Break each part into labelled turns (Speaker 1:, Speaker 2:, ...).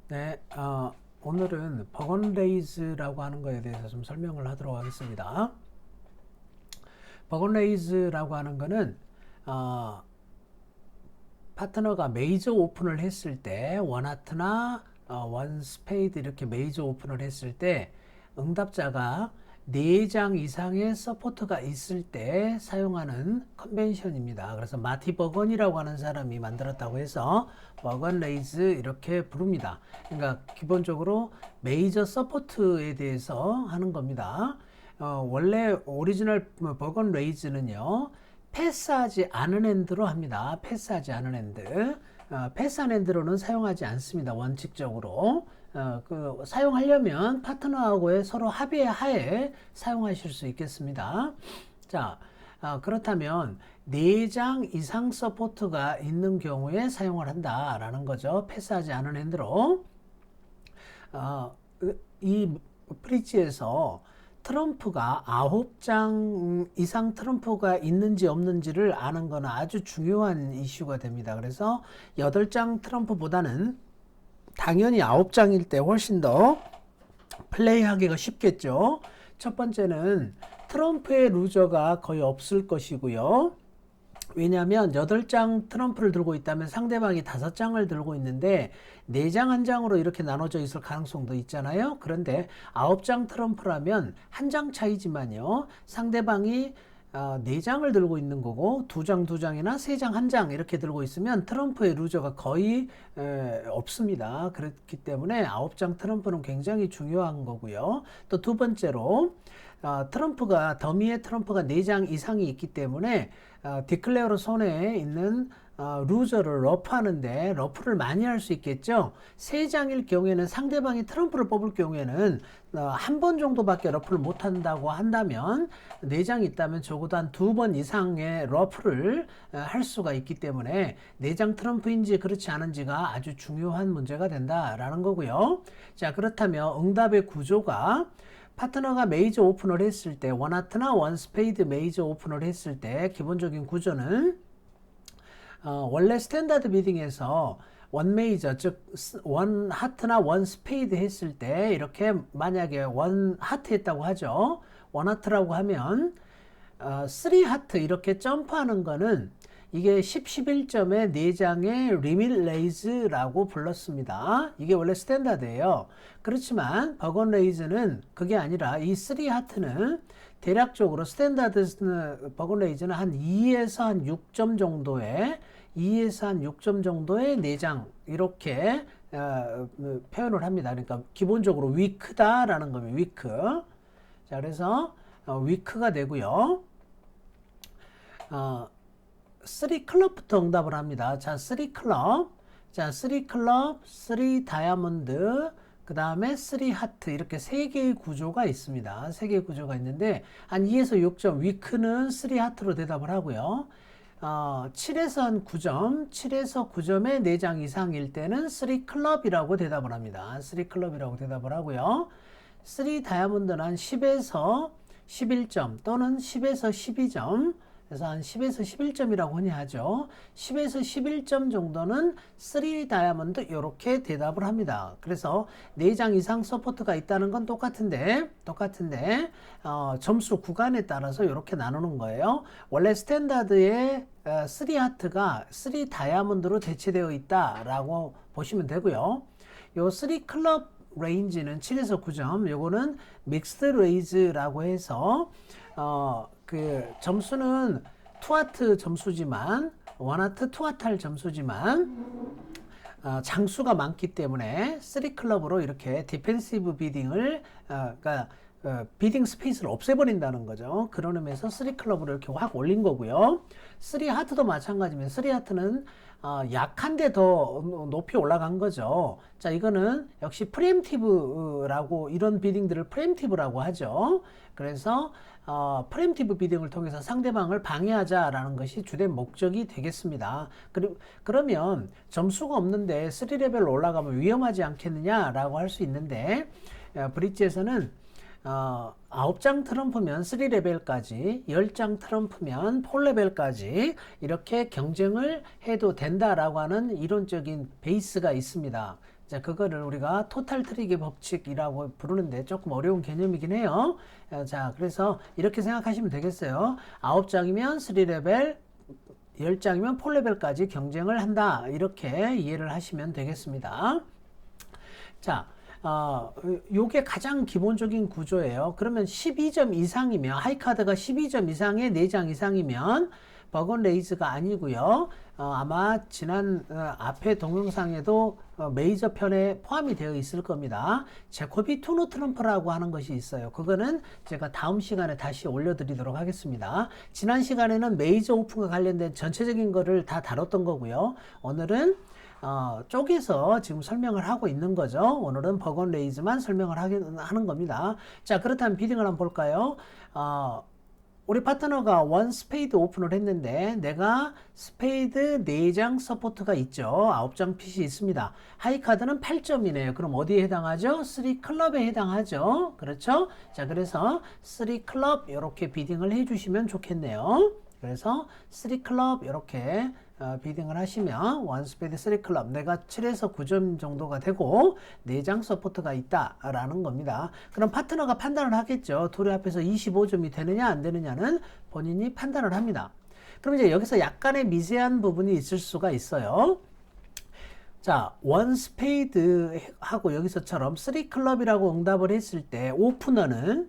Speaker 1: 네, 오늘은 버건레이즈라고 하는 거에 대해서 좀 설명을 하도록 하겠습니다. 버건레이즈라고 하는 거는 파트너가 메이저 오픈을 했을 때 원하트나 원 스페이드 이렇게 메이저 오픈을 했을 때 응답자가 4장 이상의 서포트가 있을 때 사용하는 컨벤션입니다. 그래서 마티 버건이라고 하는 사람이 만들었다고 해서 버건 레이즈 이렇게 부릅니다. 그러니까 기본적으로 메이저 서포트에 대해서 하는 겁니다. 원래 오리지널 버건 레이즈는요, 패스하지 않은 핸드로 합니다. 패스하지 않은 핸드. 패스한 핸드로는 사용하지 않습니다. 원칙적으로. 사용하려면 파트너하고의 서로 합의의 하에 사용하실 수 있겠습니다. 자, 그렇다면 4장 이상 서포트가 있는 경우에 사용을 한다라는 거죠. 패스하지 않은 핸드로. 이 브릿지에서 트럼프가 9장 이상 트럼프가 있는지 없는지를 아는 것은 아주 중요한 이슈가 됩니다. 그래서 8장 트럼프보다는 당연히 9장일 때 훨씬 더 플레이하기가 쉽겠죠. 첫 번째는 트럼프의 루저가 거의 없을 것이고요. 왜냐하면 8장 트럼프를 들고 있다면 상대방이 5장을 들고 있는데 4장 한 장으로 이렇게 나눠져 있을 가능성도 있잖아요. 그런데 9장 트럼프라면 한 장 차이지만요. 상대방이 4장을 들고 있는 거고 2장 2장이나 3장 1장 이렇게 들고 있으면 트럼프의 루저가 거의 없습니다. 그렇기 때문에 9장 트럼프는 굉장히 중요한 거고요. 또 두 번째로 트럼프가 더미의 트럼프가 4장 이상이 있기 때문에 디클레어로 손에 있는 루저를 러프하는데 러프를 많이 할 수 있겠죠. 3장일 경우에는 상대방이 트럼프를 뽑을 경우에는 한 번 정도밖에 러프를 못 한다고 한다면 4장이 있다면 적어도 한 2번 이상의 러프를 할 수가 있기 때문에 4장 트럼프인지 그렇지 않은지가 아주 중요한 문제가 된다라는 거고요. 자, 그렇다면 응답의 구조가 파트너가 메이저 오픈을 했을 때 원하트나 원스페이드 메이저 오픈을 했을 때 기본적인 구조는 원래 스탠다드 비딩에서 원 메이저 즉 원 하트나 원 스페이드 했을 때 이렇게 만약에 원 하트 했다고 하죠. 원 하트라고 하면 3 하트 이렇게 점프하는 거는 이게 10, 11점의 4장의 리밋 레이즈라고 불렀습니다. 이게 원래 스탠다드예요. 그렇지만 버건 레이즈는 그게 아니라 이 3 하트는 대략적으로 스탠다드 버건 레이즈는 한 2에서 한 6점 정도의 2에서 한 6점 정도의 4장 이렇게 표현을 합니다. 그러니까 기본적으로 위크다라는 겁니다. 위크. 자, 그래서 위크가 되고요. 3클럽부터 응답을 합니다. 자, 3클럽. 자, 3클럽, 3 다이아몬드, 그 다음에 3 하트. 이렇게 3개의 구조가 있습니다. 3개의 구조가 있는데, 한 2에서 6점, 위크는 3 하트로 대답을 하고요. 7에서 한 9점, 7에서 9점의 4장 이상일 때는 3클럽이라고 대답을 합니다. 3클럽이라고 대답을 하고요. 3 다이아몬드는 한 10에서 11점 또는 10에서 12점, 그래서 한 10에서 11점이라고 흔히 하죠. 10에서 11점 정도는 3 다이아몬드 이렇게 대답을 합니다. 그래서 4장 이상 서포트가 있다는 건 똑같은데 점수 구간에 따라서 이렇게 나누는 거예요. 원래 스탠다드의 3 하트가 3 다이아몬드로 대체되어 있다라고 보시면 되고요. 요 3 클럽 레인지는 7에서 9점, 요거는 믹스드 레이즈라고 해서 그 점수는 투하트 점수지만 원하트 투하트할 점수지만 장수가 많기 때문에 3클럽으로 이렇게 디펜시브 비딩을 그러니까 비딩 스페이스를 없애버린다는 거죠. 그런 의미에서 3클럽으로 이렇게 확 올린 거고요. 3 하트도 마찬가지면 3 하트는 약한데 더 높이 올라간 거죠. 자, 이거는 역시 프리엠티브라고 이런 비딩들을 프리엠티브라고 하죠. 그래서 프리엠티브 비딩을 통해서 상대방을 방해하자라는 것이 주된 목적이 되겠습니다. 그러면 점수가 없는데 3레벨로 올라가면 위험하지 않겠느냐라고 할 수 있는데 브릿지에서는 9장 트럼프면 3레벨까지, 10장 트럼프면 4레벨까지 이렇게 경쟁을 해도 된다라고 하는 이론적인 베이스가 있습니다. 자, 그거를 우리가 토탈 트릭의 법칙이라고 부르는데 조금 어려운 개념이긴 해요. 자, 그래서 이렇게 생각하시면 되겠어요. 9장이면 3레벨, 10장이면 4레벨까지 경쟁을 한다. 이렇게 이해를 하시면 되겠습니다. 자, 요게 가장 기본적인 구조예요. 그러면 12점 이상이면, 하이카드가 12점 이상의 4장 이상이면 버건레이즈가 아니고요. 아마 지난 앞에 동영상에도 메이저 편에 포함이 되어 있을 겁니다. 제코비 투노 트럼프라고 하는 것이 있어요. 그거는 제가 다음 시간에 다시 올려드리도록 하겠습니다. 지난 시간에는 메이저 오픈과 관련된 전체적인 거를 다 다뤘던 거고요. 오늘은 쪼개서 지금 설명을 하고 있는 거죠. 오늘은 버건레이즈만 설명을 하는 겁니다. 자, 그렇다면 비딩을 한번 볼까요? 우리 파트너가 원 스페이드 오픈을 했는데 내가 스페이드 4장 서포트가 있죠. 9장 핏이 있습니다. 하이카드는 8점이네요. 그럼 어디에 해당하죠? 3클럽에 해당하죠. 그렇죠? 자, 그래서 3클럽 이렇게 비딩을 해주시면 좋겠네요. 그래서 3클럽 이렇게 비딩을 하시면 원스페이드 3클럽 내가 7에서 9점 정도가 되고 4장 서포트가 있다라는 겁니다. 그럼 파트너가 판단을 하겠죠. 둘이 앞에서 25점이 되느냐 안 되느냐는 본인이 판단을 합니다. 그럼 이제 여기서 약간의 미세한 부분이 있을 수가 있어요. 자, 원스페이드 하고 여기서처럼 3클럽이라고 응답을 했을 때 오프너는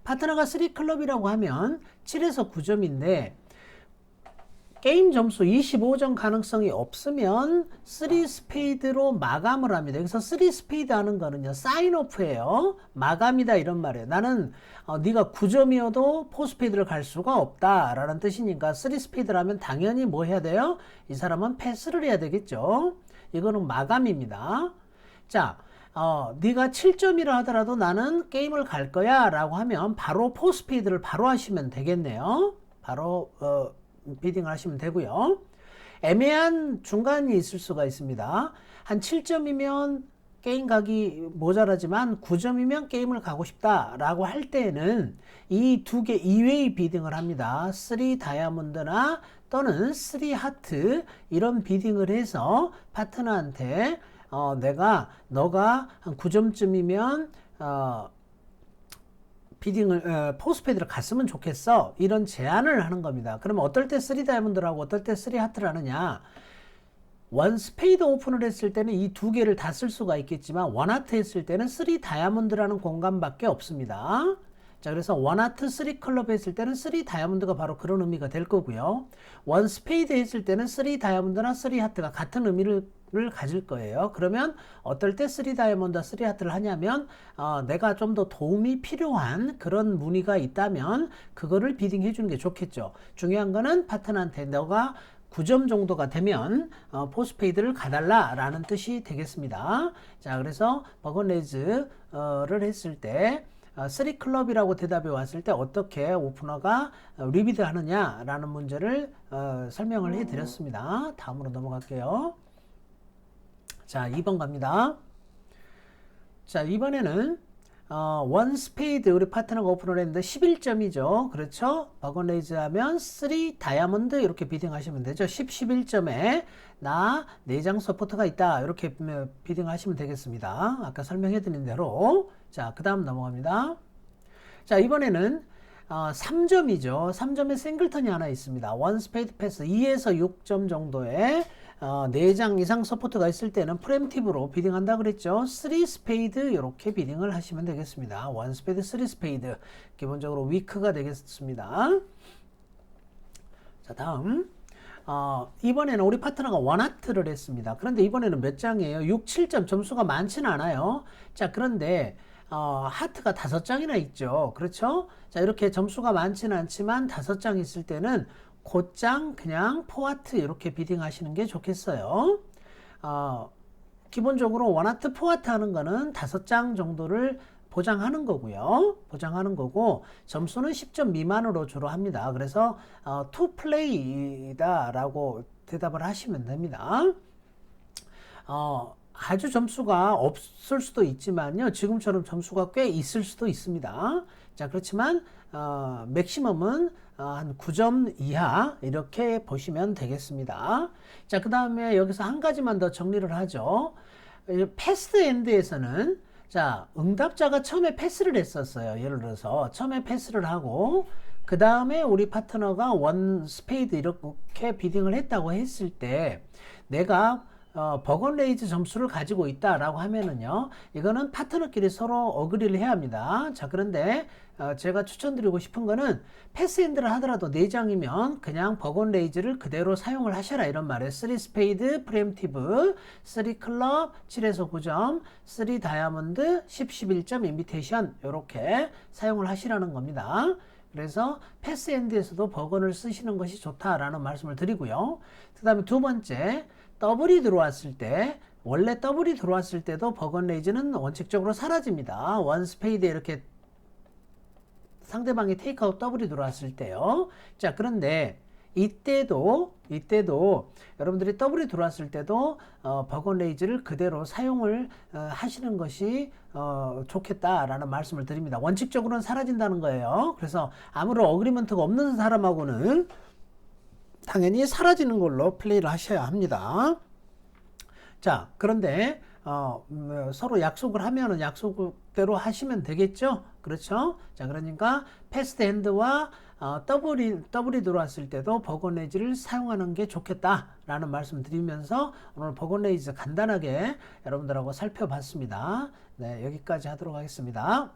Speaker 1: 파트너가 3클럽이라고 하면 7에서 9점인데 게임 점수 25점 가능성이 없으면 3스페이드로 마감을 합니다. 여기서 3스페이드 하는 거는요, 사인오프예요. 마감이다 이런 말이에요. 나는 네가 9점이어도 4스페이드를 갈 수가 없다라는 뜻이니까 3스페이드라면 당연히 뭐 해야 돼요? 이 사람은 패스를 해야 되겠죠. 이거는 마감입니다. 자, 네가 7점이라 하더라도 나는 게임을 갈 거야 라고 하면 바로 4스페이드를 바로 하시면 되겠네요. 바로 비딩을 하시면 되고요. 애매한 중간이 있을 수가 있습니다. 한 7점이면 게임 가기 모자라지만 9점이면 게임을 가고 싶다 라고 할 때는 이 두 개 이외의 비딩을 합니다. 3 다이아몬드나 또는 3 하트 이런 비딩을 해서 파트너한테 너가 한 9점쯤이면 비딩을 포스페이드를 갔으면 좋겠어 이런 제안을 하는 겁니다. 그러면 어떨 때 3 다이아몬드라고 어떨 때 3 하트를 하느냐, 원 스페이드 오픈을 했을 때는 이 두 개를 다 쓸 수가 있겠지만 원 하트 했을 때는 3 다이아몬드라는 공간밖에 없습니다. 자, 그래서 원 하트 3 클럽 했을 때는 3 다이아몬드가 바로 그런 의미가 될 거고요. 원 스페이드 했을 때는 3 다이아몬드나 3 하트가 같은 의미를 가질 거예요. 그러면 어떨 때 3 다이아몬드, 3 하트를 하냐면 내가 좀 더 도움이 필요한 그런 문의가 있다면 그거를 비딩 해주는 게 좋겠죠. 중요한 거는 파트너한테 너가 9점 정도가 되면 포스페이드를 가달라 라는 뜻이 되겠습니다. 자, 그래서 버건레이즈를 했을 때 3클럽이라고 대답이 왔을 때 어떻게 오프너가 리비드 하느냐 라는 문제를 설명을 해 드렸습니다. 다음으로 넘어갈게요. 자, 2번 갑니다. 자, 이번에는 원 스페이드 우리 파트너가 오픈을 했는데 11점이죠. 그렇죠? 버건레이즈 하면 3 다이아몬드 이렇게 비딩 하시면 되죠. 11점에 나 4장 서포트가 있다. 이렇게 비딩 하시면 되겠습니다. 아까 설명해 드린 대로. 자, 그 다음 넘어갑니다. 자, 이번에는 3점이죠. 3점에 싱글턴이 하나 있습니다. 원 스페이드 패스 2에서 6점 정도의 4장 이상 서포트가 있을 때는 프레엠티브로 비딩한다 그랬죠. 3 스페이드 이렇게 비딩을 하시면 되겠습니다. 1 스페이드, 3 스페이드 기본적으로 위크가 되겠습니다. 자, 다음 이번에는 우리 파트너가 원하트를 했습니다. 그런데 이번에는 몇 장이에요? 6, 7점 점수가 많지는 않아요. 자, 그런데 하트가 5장이나 있죠. 그렇죠? 자, 이렇게 점수가 많지는 않지만 5장 있을 때는 곧장 그냥 포하트 이렇게 비딩 하시는 게 좋겠어요. 기본적으로 원하트 포하트 하는 거는 5장 정도를 보장하는 거고요. 보장하는 거고 점수는 10점 미만으로 주로 합니다. 그래서 투 플레이다 라고 대답을 하시면 됩니다. 아주 점수가 없을 수도 있지만요. 지금처럼 점수가 꽤 있을 수도 있습니다. 자, 그렇지만 맥시멈은 한 9점 이하 이렇게 보시면 되겠습니다. 자, 그 다음에 여기서 한 가지만 더 정리를 하죠. 패스트 엔드에서는 자, 응답자가 처음에 패스를 했었어요. 예를 들어서 처음에 패스를 하고 그 다음에 우리 파트너가 원 스페이드 이렇게 비딩을 했다고 했을 때 내가 버건레이즈 점수를 가지고 있다라고 하면은요, 이거는 파트너끼리 서로 어그리를 해야 합니다. 자, 그런데 제가 추천드리고 싶은 거는 패스핸드를 하더라도 4장이면 그냥 버건레이즈를 그대로 사용을 하셔라 이런 말이에요. 3 스페이드, 프리엠티브, 3 클럽, 7에서 9점, 3 다이아몬드, 10, 11점, 인비테이션 이렇게 사용을 하시라는 겁니다. 그래서 패스핸드에서도 버건을 쓰시는 것이 좋다라는 말씀을 드리고요. 그 다음에 두 번째, 더블이 들어왔을 때 원래 더블이 들어왔을 때도 버건레이즈는 원칙적으로 사라집니다. 원 스페이드에 이렇게 상대방이 테이크아웃 더블이 들어왔을 때요. 자, 그런데 이때도 여러분들이 더블이 들어왔을 때도 버건레이즈를 그대로 사용을 하시는 것이 좋겠다라는 말씀을 드립니다. 원칙적으로는 사라진다는 거예요. 그래서 아무런 어그리먼트가 없는 사람하고는 당연히 사라지는 걸로 플레이를 하셔야 합니다. 자, 그런데 서로 약속을 하면은 약속대로 하시면 되겠죠? 그렇죠? 자, 그러니까 패스트 핸드와 더블이 들어왔을 때도 버건레이즈를 사용하는 게 좋겠다라는 말씀 드리면서 오늘 버건레이즈 간단하게 여러분들하고 살펴봤습니다. 네, 여기까지 하도록 하겠습니다.